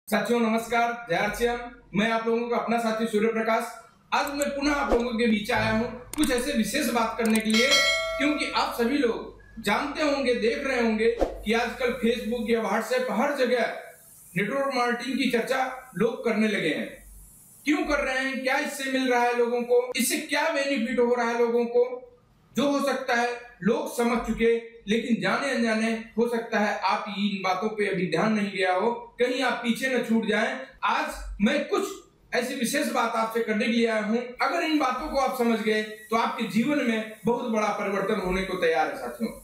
साथियों नमस्कार, जय आरसीएम। मैं आप लोगों का अपना साथी सूर्य प्रकाश। आज मैं पुनः आप लोगों के बीच आया हूं कुछ ऐसे विशेष बात करने के लिए, क्योंकि आप सभी लोग जानते होंगे, देख रहे होंगे कि आजकल फेसबुक या व्हाट्सएप हर जगह नेटवर्क मार्केटिंग की चर्चा लोग करने लगे हैं। क्यों कर रहे हैं, क्या इससे मिल रहा है लोगों को, इससे क्या बेनिफिट हो रहा है लोगों को, जो हो सकता है लोग समझ चुके, लेकिन जाने अनजाने हो सकता है आप इन बातों पे अभी ध्यान नहीं गया हो, कहीं आप पीछे न छूट जाएं। आज मैं कुछ ऐसी विशेष बात आपसे करने के लिए आया हूं। अगर इन बातों को आप समझ गए तो आपके जीवन में बहुत बड़ा परिवर्तन होने को तैयार है। साथियों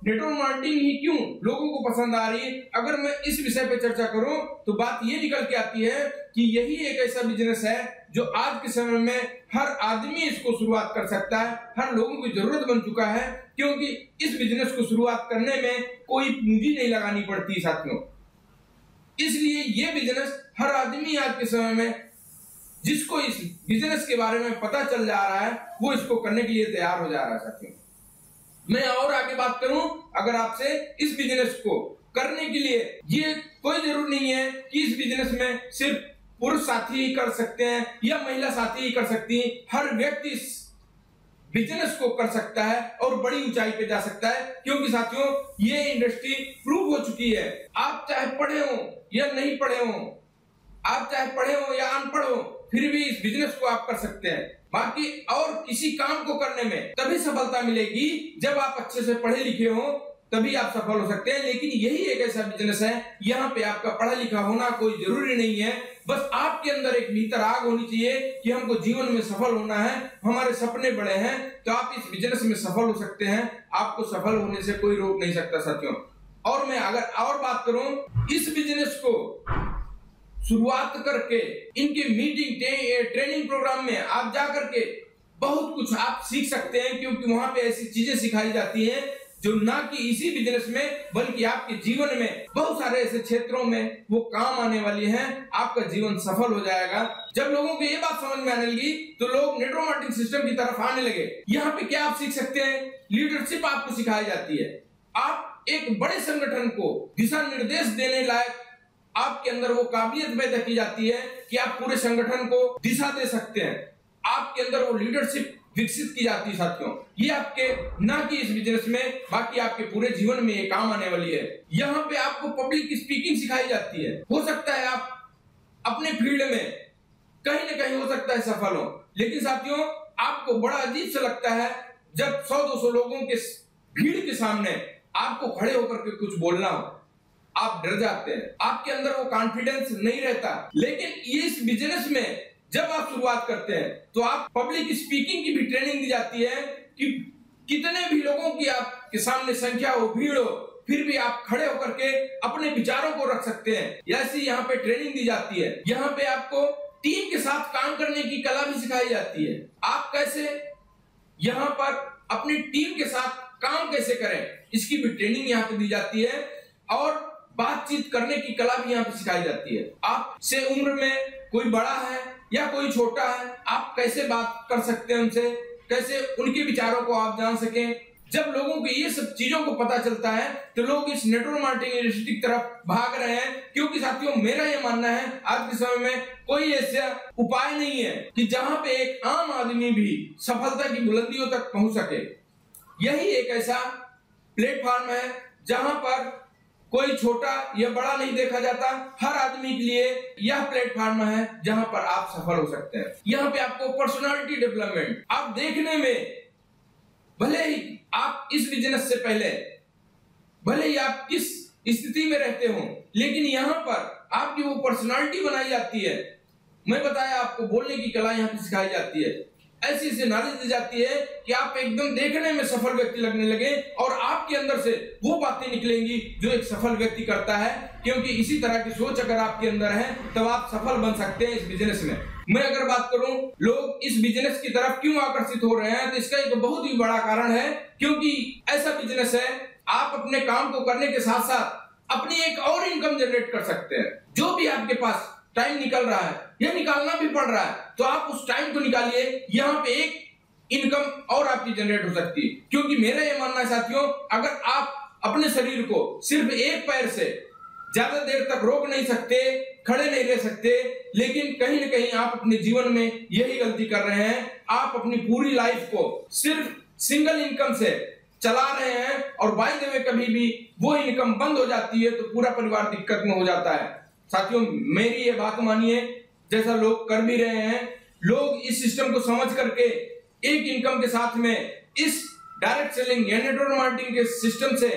नेटवर्क मार्केटिंग ही क्यों लोगों को पसंद आ रही है, अगर मैं इस विषय पे चर्चा करूं तो बात ये निकल के आती है कि यही एक ऐसा बिजनेस है जो आज के समय में हर आदमी इसको शुरुआत कर सकता है, हर लोगों की जरूरत बन चुका है, क्योंकि इस बिजनेस को शुरुआत करने में कोई पूंजी नहीं लगानी पड़ती साथियों। इसलिए ये बिजनेस हर आदमी आज के समय में जिसको इस बिजनेस के बारे में पता चल जा रहा है वो इसको करने के लिए तैयार हो जा रहा है साथियों। मैं और आगे बात करूं, अगर आपसे इस बिजनेस को करने के लिए ये कोई जरूर नहीं है कि इस बिजनेस में सिर्फ पुरुष साथी ही कर सकते हैं या महिला साथी ही कर सकती है। हर व्यक्ति इस बिजनेस को कर सकता है और बड़ी ऊंचाई पे जा सकता है, क्योंकि साथियों ये इंडस्ट्री प्रूव हो चुकी है। आप चाहे पढ़े हो या नहीं पढ़े हो, आप चाहे पढ़े हो या अनपढ़ हो, फिर भी इस बिजनेस को आप कर सकते हैं। बाकी और किसी काम को करने में तभी सफलता मिलेगी जब आप अच्छे से पढ़े लिखे हो, तभी आप सफल हो सकते हैं। लेकिन यही एक ऐसा बिजनेस है यहाँ पे आपका पढ़ा लिखा होना कोई जरूरी नहीं है, बस आपके अंदर एक भीतर आग होनी चाहिए कि हमको जीवन में सफल होना है, हमारे सपने बड़े हैं, तो आप इस बिजनेस में सफल हो सकते हैं। आपको सफल होने से कोई रोक नहीं सकता साथियों। और मैं अगर और बात करूं, इस बिजनेस को शुरुआत करके इनके मीटिंग ट्रेनिंग प्रोग्राम में आप जा करके बहुत कुछ आप सीख सकते हैं, क्योंकि वहां पे ऐसी चीजें सिखाई जाती हैं जो ना कि इसी बिजनेस में बल्कि आपके जीवन में बहुत सारे ऐसे क्षेत्रों में वो काम आने वाली हैं। आपका जीवन सफल हो जाएगा। जब लोगों को ये बात समझ में आने लगी तो लोग नेटवर्क मार्केटिंग सिस्टम की तरफ आने लगे। यहाँ पे क्या आप सीख सकते हैं, लीडरशिप आपको सिखाई जाती है। आप एक बड़े संगठन को दिशा निर्देश देने लायक आपके अंदर वो काबिलियत पैदा की जाती है कि आप पूरे संगठन को दिशा दे सकते हैं। आपके अंदर वो लीडरशिप विकसित की जाती है साथियों। ये आपके ना कि इस बिजनेस में, बाकी आपके पूरे जीवन में ये काम आने वाली है। यहाँ पे आपको पब्लिक स्पीकिंग सिखाई जाती है। हो सकता है आप अपने फील्ड में कहीं ना कहीं हो सकता है सफल हो, लेकिन साथियों आपको बड़ा अजीब सा लगता है जब 100-200 लोगों के भीड़ के सामने आपको खड़े होकर के कुछ बोलना हो, आप डर जाते हैं, आपके अंदर वो कॉन्फिडेंस नहीं रहता। लेकिन इस बिजनेस में जब आप शुरुआत करते हैं तो आप पब्लिक स्पीकिंग की भी ट्रेनिंग दी जाती है कि कितने भी लोगों की आपके सामने संख्या हो, भीड़ हो, फिर भी आप खड़े होकर के अपने विचारों को रख सकते हैं। ऐसी यहाँ पे ट्रेनिंग दी जाती है। यहाँ पे आपको टीम के साथ काम करने की कला भी सिखाई जाती है। आप कैसे यहाँ पर अपनी टीम के साथ काम कैसे करें, इसकी भी ट्रेनिंग यहाँ पे दी जाती है। और बातचीत करने की कला भी यहाँ पे सिखाई जाती है। आपसे उम्र में कोई बड़ा है या कोई छोटा है, आप कैसे बात कर सकते हैं उनसे, कैसे उनके विचारों को आप जान सकें। जब लोगों को ये सब चीजों को पता चलता है तो लोग इस नेटवर्क मार्केटिंग इंडस्ट्री की तरफ भाग रहे हैं, क्योंकि साथियों मेरा ये मानना है आज के समय में कोई ऐसा उपाय नहीं है कि जहां पे एक आम आदमी भी सफलता की बुलंदियों तक पहुंच सके। यही एक ऐसा प्लेटफॉर्म है जहां पर कोई छोटा या बड़ा नहीं देखा जाता। हर आदमी के लिए यह प्लेटफॉर्म है जहां पर आप सफल हो सकते हैं। यहाँ पे आपको पर्सनालिटी डेवलपमेंट, आप देखने में भले ही आप इस बिजनेस से पहले भले ही आप किस स्थिति में रहते हो, लेकिन यहाँ पर आपकी वो पर्सनालिटी बनाई जाती है। मैं बताया आपको बोलने की कला यहाँ पे सिखाई जाती है। ऐसी ऐसी नॉलेज दी जाती है कि आप एकदम देखने में सफल व्यक्ति लगने लगे और आपके अंदर से वो बातें निकलेंगी जो एक सफल व्यक्ति करता है, क्योंकि इसी तरह की सोच अगर आपके अंदर है तब आप सफल बन सकते हैं इस बिजनेस में। मैं अगर बात करूं लोग इस बिजनेस की तरफ क्यों आकर्षित हो रहे हैं, तो इसका एक बहुत ही बड़ा कारण है क्योंकि ऐसा बिजनेस है आप अपने काम को करने के साथ साथ अपनी एक और इनकम जनरेट कर सकते हैं। जो भी आपके पास टाइम निकल रहा है या निकालना भी पड़ रहा है तो आप उस टाइम को निकालिए, यहाँ पे एक इनकम और आपकी जनरेट हो सकती है। क्योंकि मेरा ये मानना है साथियों, अगर आप अपने शरीर को सिर्फ एक पैर से ज्यादा देर तक रोक नहीं सकते, खड़े नहीं रह सकते, लेकिन कहीं ना कहीं आप अपने जीवन में यही गलती कर रहे हैं। आप अपनी पूरी लाइफ को सिर्फ सिंगल इनकम से चला रहे हैं और बाय द वे कभी भी वो इनकम बंद हो जाती है तो पूरा परिवार दिक्कत में हो जाता है। साथियों, मेरी ये बात मानिए, जैसा लोग कर भी रहे हैं, लोग इस सिस्टम को समझ करके एक इनकम के साथ में इस डायरेक्ट सेलिंग या नेटवर्क मार्केटिंग के सिस्टम से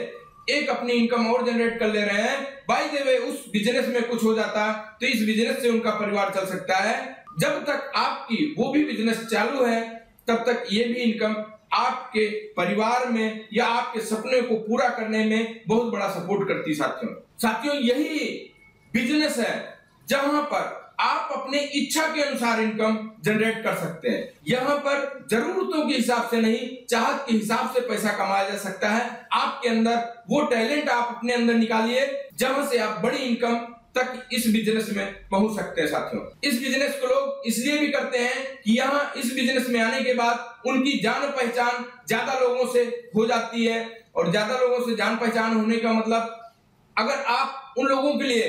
एक अपनी इनकम और जनरेट कर ले रहे हैं। बाय द वे उस बिजनेस में कुछ हो जाता तो इस बिजनेस से उनका परिवार चल सकता है। जब तक आपकी वो भी बिजनेस चालू है तब तक ये भी इनकम आपके परिवार में या आपके सपने को पूरा करने में बहुत बड़ा सपोर्ट करती है। साथियों, यही बिजनेस है जहां पर आप अपने इच्छा के अनुसार इनकम जनरेट कर सकते हैं। यहाँ पर जरूरतों के हिसाब से नहीं, चाहत के हिसाब से पैसा कमाया जा सकता है। आपके अंदर वो टैलेंट आप अपने अंदर निकालिए जहां से आप बड़ी इनकम तक इस बिजनेस में पहुंच सकते हैं। साथियों, इस बिजनेस को लोग इसलिए भी करते हैं कि यहाँ इस बिजनेस में आने के बाद उनकी जान पहचान ज्यादा लोगों से हो जाती है, और ज्यादा लोगों से जान पहचान होने का मतलब अगर आप उन लोगों के लिए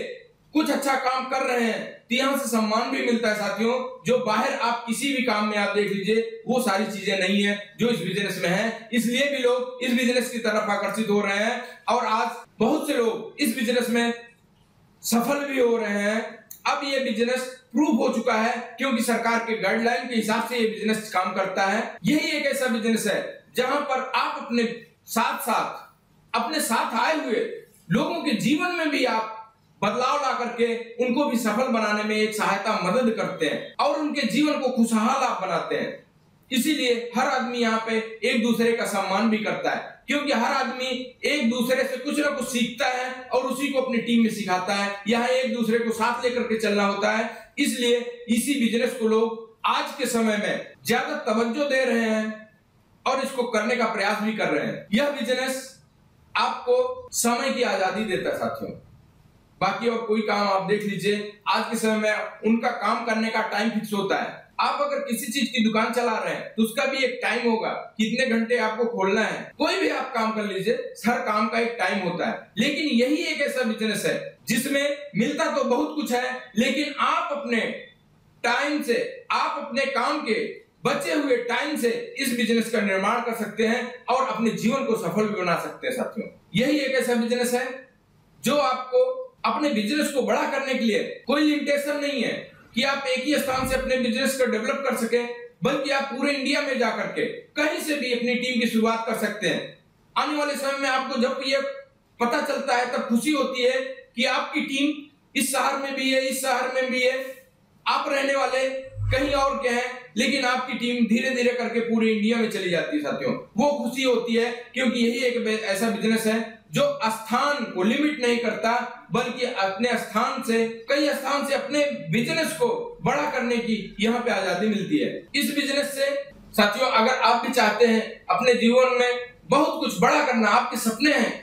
कुछ अच्छा काम कर रहे हैं तो यहाँ से सम्मान भी मिलता है। साथियों, जो बाहर आप किसी भी काम में आप देख लीजिए वो सारी चीजें नहीं है जो इस बिजनेस में है। इसलिए भी लोग इस बिजनेस की तरफ आकर्षित हो रहे हैं और आज बहुत से लोग इस बिजनेस में सफल भी हो रहे हैं। अब ये बिजनेस प्रूव हो चुका है क्योंकि सरकार के गाइडलाइन के हिसाब से ये बिजनेस काम करता है। यही एक ऐसा बिजनेस है जहां पर आप अपने साथ आए हुए लोगों के जीवन में भी आप बदलाव ला करके उनको भी सफल बनाने में एक सहायता मदद करते हैं और उनके जीवन को खुशहाल आप बनाते हैं। इसीलिए हर आदमी यहाँ पे एक दूसरे का सम्मान भी करता है क्योंकि हर आदमी एक दूसरे से कुछ ना कुछ सीखता है और उसी को अपनी टीम में सिखाता है। यहाँ एक दूसरे को साथ लेकर के चलना होता है। इसलिए इसी बिजनेस को लोग आज के समय में ज्यादा तवज्जो दे रहे हैं और इसको करने का प्रयास भी कर रहे हैं। यह बिजनेस आपको समय की आजादी देता है। साथियों, बाकी और कोई काम आप देख लीजिए, आज के समय में उनका काम करने का टाइम फिक्स होता है। आप अगर किसी चीज की दुकान चला रहे हैं तो उसका भी एक टाइम होगा, कितने घंटे आपको खोलना है। कोई भी आप काम कर लीजिए, हर काम का एक टाइम होता है। लेकिन यही एक ऐसा बिजनेस है जिसमें मिलता तो बहुत कुछ है, लेकिन आप अपने टाइम से, आप अपने काम के बचे हुए टाइम से इस बिजनेस का निर्माण कर सकते हैं और अपने जीवन को सफल भी बना सकते हैं। साथियों, यही एक ऐसा बिजनेस है जो आपको अपने बिजनेस को बड़ा करने के लिए कोई लिमिटेशन नहीं है कि आप एक ही स्थान से अपने बिजनेस को डेवलप कर सके, बल्कि आप पूरे इंडिया में जाकर के कहीं से भी अपनी टीम की शुरुआत कर सकते हैं। आने वाले समय में आपको जब ये पता चलता है तब खुशी होती है कि आपकी टीम इस शहर में भी है, इस शहर में भी है, आप रहने वाले कहीं और के हैं, लेकिन आपकी टीम धीरे धीरे करके पूरे इंडिया में चली जाती है। साथियों, वो खुशी होती है क्योंकि यही एक ऐसा बिजनेस है जो स्थान को लिमिट नहीं करता, बल्कि अपने स्थान से, कई स्थान से अपने बिजनेस को बड़ा करने की यहाँ पे आजादी मिलती है। इस बिजनेस से साथियों, अगर आप भी चाहते हैं अपने जीवन में बहुत कुछ बड़ा करना, आपके सपने हैं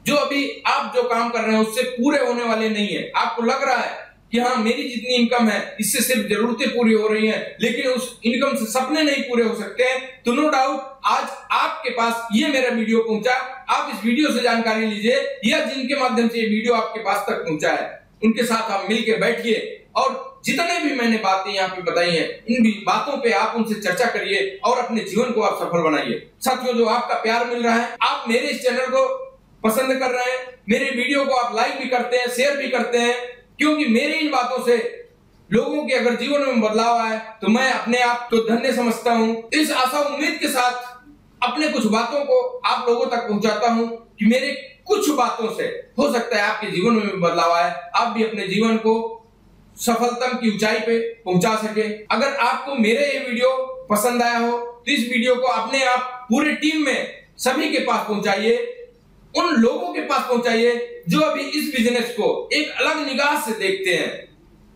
जो अभी आप जो काम कर रहे हैं उससे पूरे होने वाले नहीं है, आपको लग रहा है कि हाँ मेरी जितनी इनकम है इससे सिर्फ जरूरतें पूरी हो रही हैं, लेकिन उस इनकम से सपने नहीं पूरे हो सकते हैं, तो नो डाउट आज आपके पास ये मेरा वीडियो पहुंचा। आप इस वीडियो से जानकारी लीजिए या जिनके माध्यम से ये वीडियो आपके पास तक पहुंचा है उनके साथ आप मिलकर बैठिए और जितने भी मैंने बातें यहाँ पे बताई हैं इन बातों पे आप उनसे चर्चा करिए और अपने जीवन को आप सफल बनाइए। साथियों, जो आपका प्यार मिल रहा है, आप मेरे इस चैनल को पसंद कर रहे हैं, मेरे वीडियो को आप लाइक भी करते हैं, शेयर भी करते हैं, क्योंकि मेरी इन बातों से लोगों के अगर जीवन में बदलाव आए तो मैं अपने आप को धन्य समझता हूं। इस आशा उम्मीद के साथ अपने कुछ बातों को आप लोगों तक पहुंचाता हूं कि मेरे कुछ बातों से हो सकता है आपके जीवन में बदलाव आए, आप भी अपने जीवन को सफलता की ऊंचाई पे पहुंचा सके। अगर आपको मेरे ये वीडियो पसंद आया हो तो इस वीडियो को अपने आप पूरी टीम में सभी के पास पहुंचाइए, उन लोगों के पास पहुंचाइए जो अभी इस बिजनेस को एक अलग निगाह से देखते हैं,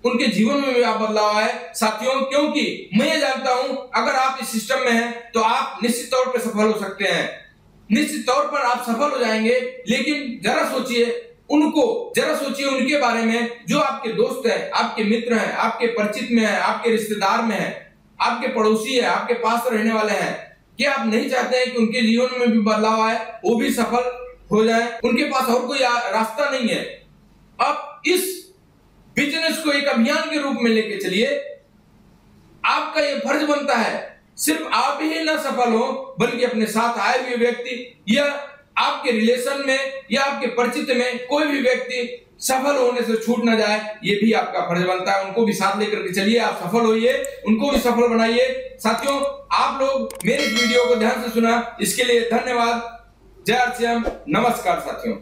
उनके जीवन में भी आप बदलाव आए। साथियों, क्योंकि मैं ये जानता हूं अगर आप इस सिस्टम में हैं तो आप निश्चित तौर पर सफल हो सकते हैं, निश्चित तौर पर आप सफल हो जाएंगे। लेकिन जरा सोचिए उनके बारे में जो आपके दोस्त हैं, आपके मित्र हैं, आपके परिचित में हैं, आपके रिश्तेदार में हैं, आपके पड़ोसी हैं, आपके पास रहने वाले हैं। क्या आप नहीं चाहते हैं कि उनके जीवन में भी बदलाव आए, वो भी सफल हो जाए? उनके पास और कोई रास्ता नहीं है, आप इस बिजनेस को एक अभियान के रूप में लेके चलिए। आपका यह फर्ज बनता है, सिर्फ आप ही ना सफल हो बल्कि अपने साथ आए हुए व्यक्ति या आपके रिलेशन में या आपके परिचित में कोई भी व्यक्ति सफल होने से छूट ना जाए, ये भी आपका फर्ज बनता है। उनको भी साथ लेकर के चलिए, आप सफल होइए, उनको भी सफल बनाइए। साथियों, आप लोग मेरे इस वीडियो को ध्यान से सुना, इसके लिए धन्यवाद। जय श्री राम, नमस्कार साथियों।